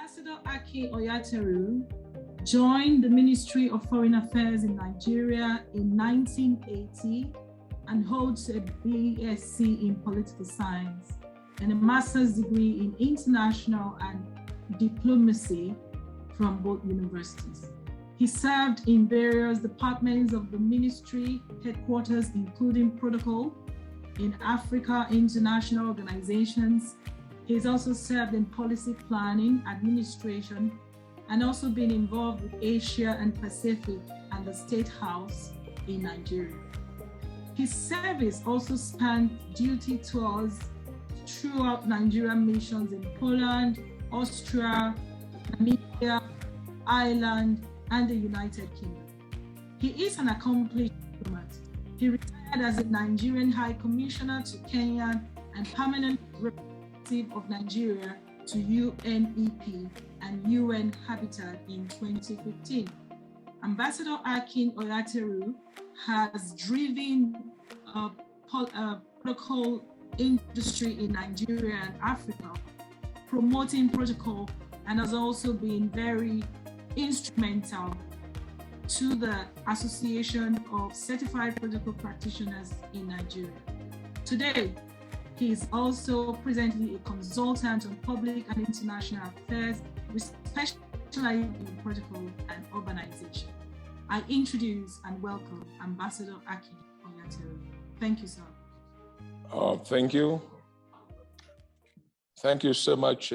Ambassador Akin Oyateru joined the Ministry of Foreign Affairs in Nigeria in 1980 and holds a BSc in Political Science and a master's degree in International and Diplomacy from both universities. He served in various departments of the ministry headquarters, including protocol in Africa, international organizations. He's also served in policy planning, administration, and also been involved with Asia and Pacific and the State House in Nigeria. His service also spanned duty tours throughout Nigerian missions in Poland, Austria, Namibia, Ireland, and the United Kingdom. He is an accomplished diplomat. He retired as a Nigerian High Commissioner to Kenya and permanent representative of Nigeria to UNEP and UN Habitat in 2015. Ambassador Akin Oyateru has driven a protocol industry in Nigeria and Africa, promoting protocol, and has also been very instrumental to the Association of Certified Protocol Practitioners in Nigeria. Today, he is also presently a consultant on public and international affairs with specializing in protocol and urbanization. I introduce and welcome Ambassador Akin Oyateru. Thank you, sir. Thank you. Thank you so much,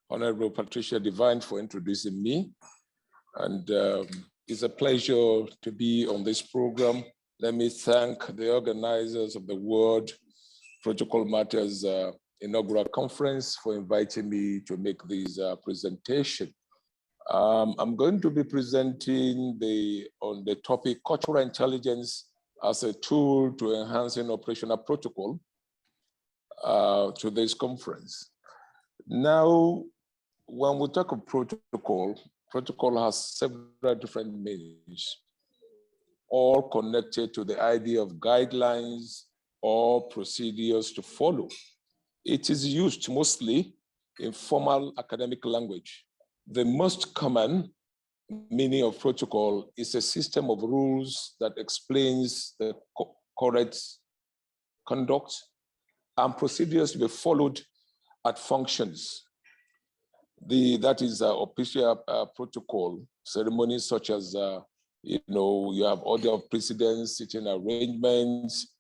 Honorable Patricia Divine, for introducing me. And it's a pleasure to be on this program. Let me thank the organizers of the World Protocol Matters inaugural conference for inviting me to make this presentation. I'm going to be presenting on the topic cultural intelligence as a tool to enhancing operational protocol to this conference. Now, when we talk of protocol has several different meanings, all connected to the idea of guidelines or procedures to follow. It is used mostly in formal academic language. The most common meaning of protocol is a system of rules that explains the correct conduct and procedures to be followed at functions. That is official protocol ceremonies such as, you have order of precedence, sitting arrangements,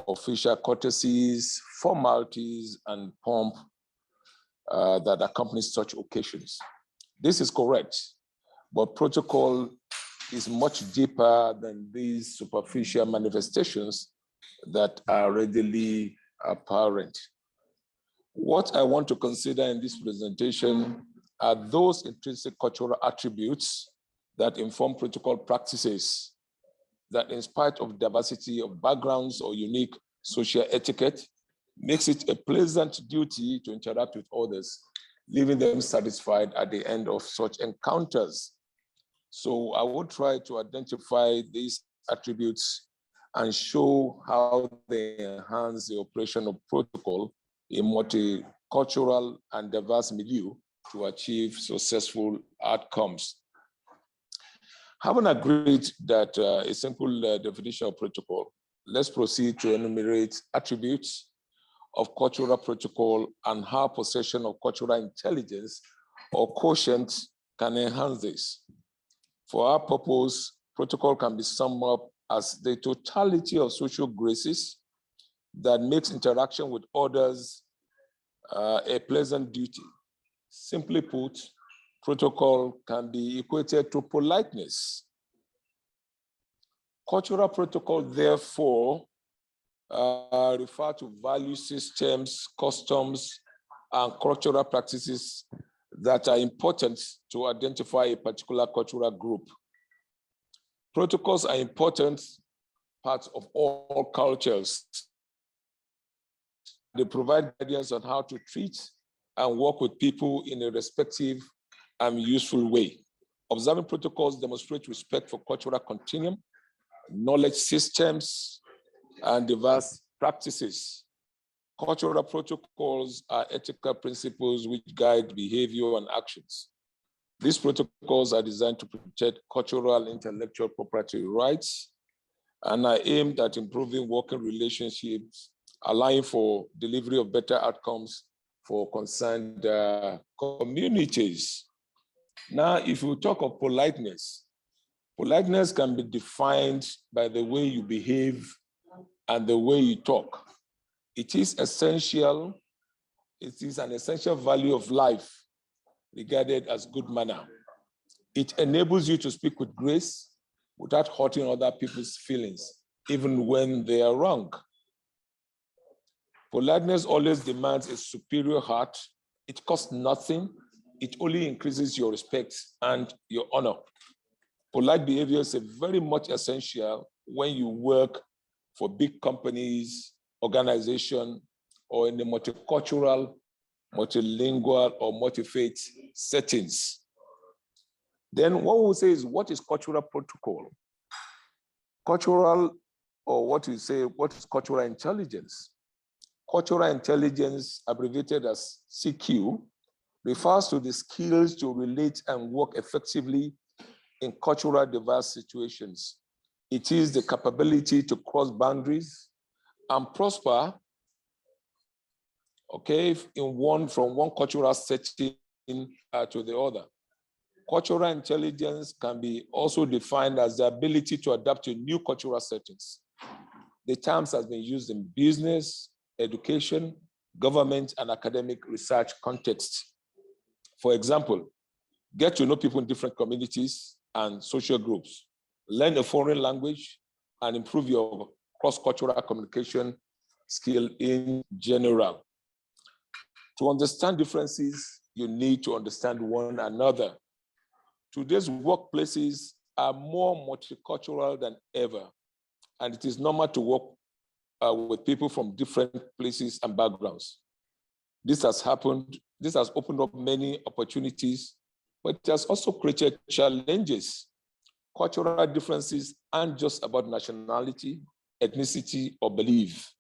official courtesies, formalities, and pomp that accompany such occasions. This is correct, but protocol is much deeper than these superficial manifestations that are readily apparent. What I want to consider in this presentation are those intrinsic cultural attributes that inform protocol practices that, in spite of diversity of backgrounds or unique social etiquette, makes it a pleasant duty to interact with others, leaving them satisfied at the end of such encounters. So I will try to identify these attributes and show how they enhance the operation of protocol in multicultural and diverse milieu to achieve successful outcomes. Having agreed that a simple definition of protocol, let's proceed to enumerate attributes of cultural protocol and how possession of cultural intelligence or quotient can enhance this. For our purpose, protocol can be summed up as the totality of social graces that makes interaction with others a pleasant duty. Simply put, protocol can be equated to politeness. Cultural protocol, therefore, refer to value systems, customs, and cultural practices that are important to identify a particular cultural group. Protocols are important parts of all cultures. They provide guidance on how to treat and work with people in a respectful and useful way. Observing protocols demonstrate respect for cultural continuum, knowledge systems, and diverse practices. Cultural protocols are ethical principles which guide behavior and actions. These protocols are designed to protect cultural and intellectual property rights and are aimed at improving working relationships, allowing for delivery of better outcomes for concerned communities. Now, if you talk of politeness, politeness can be defined by the way you behave and the way you talk. It is essential, it is an essential value of life regarded as good manner. It enables you to speak with grace without hurting other people's feelings, even when they are wrong. Politeness always demands a superior heart. It costs nothing. It only increases your respect and your honor. Polite behavior is very much essential when you work for big companies, organization, or in the multicultural, multilingual, or multi-faith settings. Then what we say is, what is cultural protocol? Cultural, or what is cultural intelligence? Cultural intelligence, abbreviated as CQ, refers to the skills to relate and work effectively in cultural diverse situations. It is the capability to cross boundaries and prosper, from one cultural setting to the other. Cultural intelligence can be also defined as the ability to adapt to new cultural settings. The terms has been used in business, education, government, and academic research contexts. For example, get to know people in different communities and social groups, learn a foreign language, and improve your cross-cultural communication skill in general. To understand differences, you need to understand one another. Today's workplaces are more multicultural than ever, and it is normal to work with people from different places and backgrounds. This has opened up many opportunities, but it has also created challenges. Cultural differences aren't just about nationality, ethnicity, or belief.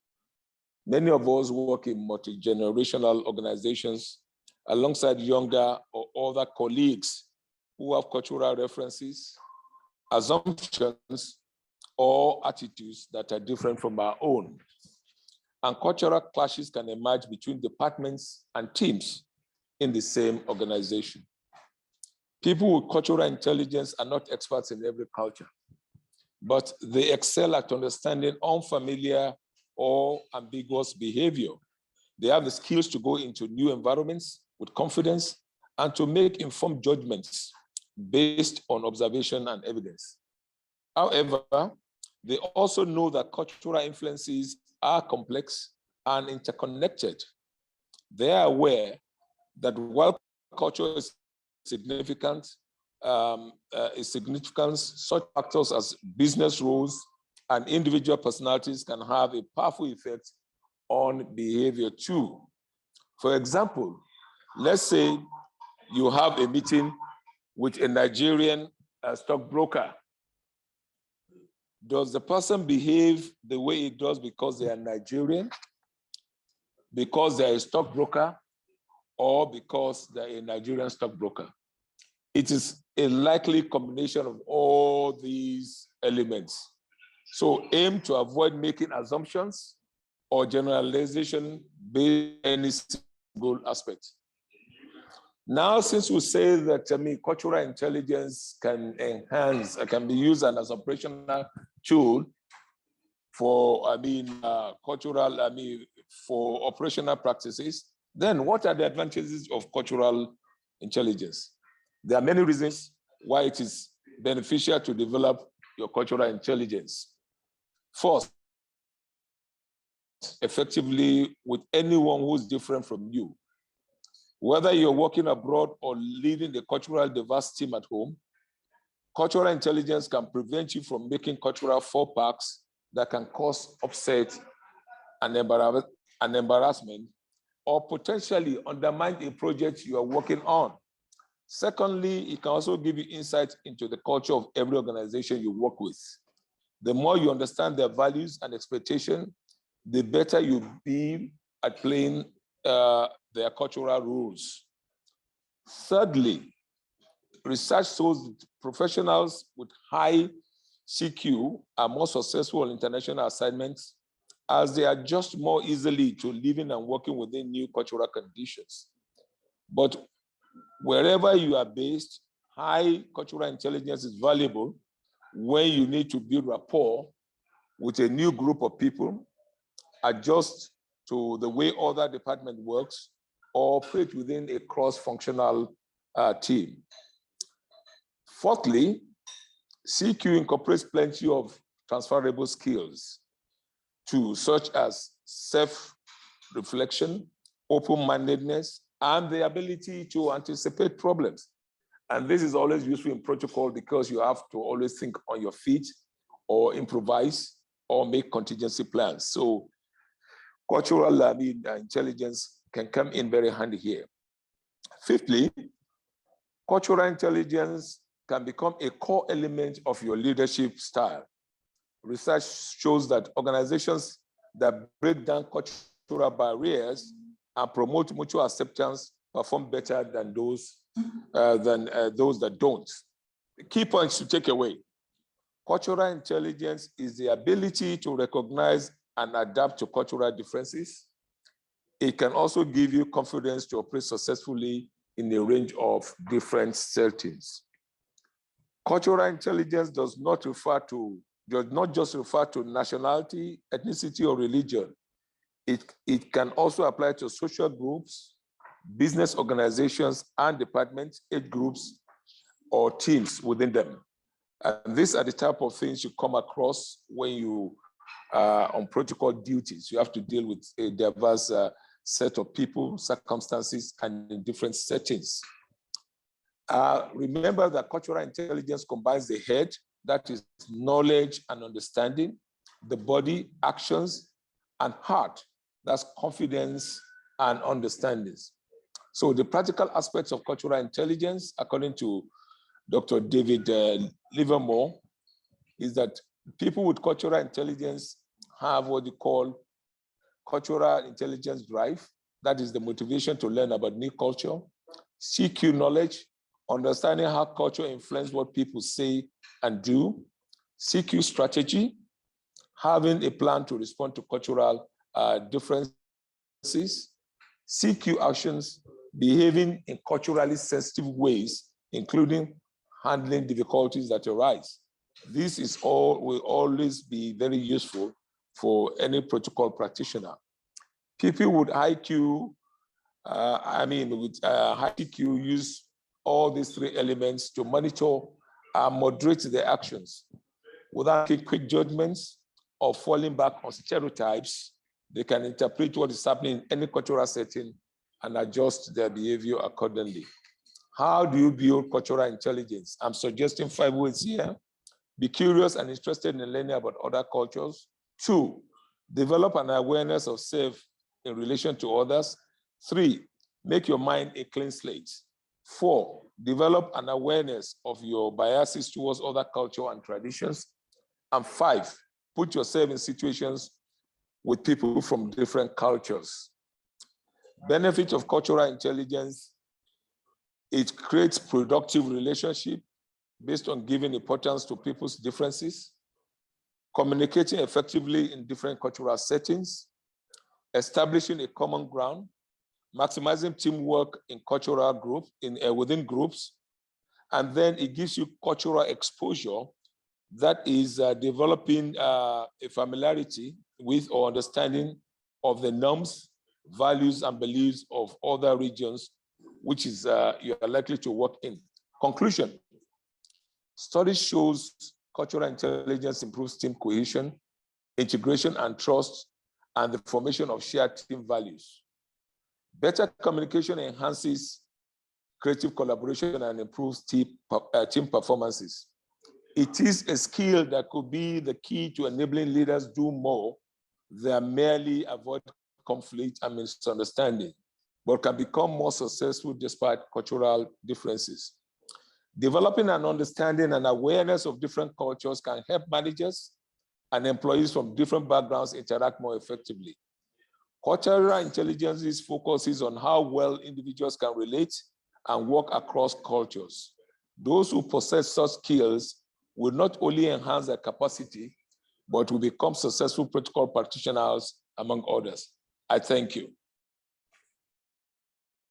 Many of us work in multi-generational organizations alongside younger or other colleagues who have cultural references, assumptions, or attitudes that are different from our own. And cultural clashes can emerge between departments and teams in the same organization. People with cultural intelligence are not experts in every culture, but they excel at understanding unfamiliar or ambiguous behavior. They have the skills to go into new environments with confidence and to make informed judgments based on observation and evidence. However, they also know that cultural influences are complex and interconnected. They are aware that while culture is significant, such factors as business rules and individual personalities can have a powerful effect on behavior too. For example, let's say you have a meeting with a Nigerian stockbroker. Does the person behave the way he does because they are Nigerian, because they're a stockbroker, or because they're a Nigerian stockbroker? It is a likely combination of all these elements. So aim to avoid making assumptions or generalization based on any single aspect. Now, since we say that cultural intelligence can be used as an operational tool for for operational practices, then what are the advantages of cultural intelligence? There are many reasons why it is beneficial to develop your cultural intelligence. First, effectively with anyone who's different from you. Whether you're working abroad or leading the cultural diverse team at home, cultural intelligence can prevent you from making cultural faux pas that can cause upset and embarrassment, or potentially undermine a project you are working on. Secondly, it can also give you insight into the culture of every organization you work with. The more you understand their values and expectations, the better you'll be at playing their cultural roles. Thirdly, research shows that professionals with high CQ are more successful in international assignments as they adjust more easily to living and working within new cultural conditions. But wherever you are based, high cultural intelligence is valuable when you need to build rapport with a new group of people, adjust to the way other department works, or operate within a cross-functional team. Fourthly, CQ incorporates plenty of transferable skills too, such as self-reflection, open-mindedness, and the ability to anticipate problems. And this is always useful in protocol because you have to always think on your feet or improvise or make contingency plans. So cultural intelligence can come in very handy here. Fifthly, cultural intelligence can become a core element of your leadership style. Research shows that organizations that break down cultural barriers and promote mutual acceptance perform better than those that don't. The key points to take away. Cultural intelligence is the ability to recognize and adapt to cultural differences. It can also give you confidence to operate successfully in a range of different settings. Cultural intelligence does not just refer to nationality, ethnicity, or religion. It can also apply to social groups, business organizations and departments, age groups, or teams within them. And these are the type of things you come across when you are on protocol duties. You have to deal with a diverse set of people, circumstances, and in different settings. Remember that cultural intelligence combines the head, that is knowledge and understanding, the body, actions, and heart, that's confidence and understandings. So the practical aspects of cultural intelligence, according to Dr. David Livermore, is that people with cultural intelligence have what they call cultural intelligence drive. That is the motivation to learn about new culture. CQ knowledge, understanding how culture influences what people say and do. CQ strategy, having a plan to respond to cultural differences. CQ actions, behaving in culturally sensitive ways, including handling difficulties that arise. This will always be very useful for any protocol practitioner. People with IQ, high IQ use all these three elements to monitor and moderate their actions. Without making quick judgments or falling back on stereotypes, they can interpret what is happening in any cultural setting and adjust their behavior accordingly. How do you build cultural intelligence? I'm suggesting 5 ways here. Be curious and interested in learning about other cultures. 2, develop an awareness of self in relation to others. 3, make your mind a clean slate. 4, develop an awareness of your biases towards other culture and traditions. And 5, put yourself in situations with people from different cultures. Benefit of cultural intelligence: it creates productive relationship based on giving importance to people's differences, communicating effectively in different cultural settings, establishing a common ground, maximizing teamwork in cultural groups, within groups, and then it gives you cultural exposure, that is developing a familiarity with or understanding of the norms, values, and beliefs of other regions, which is you are likely to work in. Conclusion: study shows cultural intelligence improves team cohesion, integration and trust, and the formation of shared team values. Better communication enhances creative collaboration and improves team performances. It is a skill that could be the key to enabling leaders do more than merely avoid conflict and misunderstanding, but can become more successful despite cultural differences. Developing an understanding and awareness of different cultures can help managers and employees from different backgrounds interact more effectively. Cultural intelligence focuses on how well individuals can relate and work across cultures. Those who possess such skills will not only enhance their capacity, but will become successful protocol practitioners, among others. I thank you.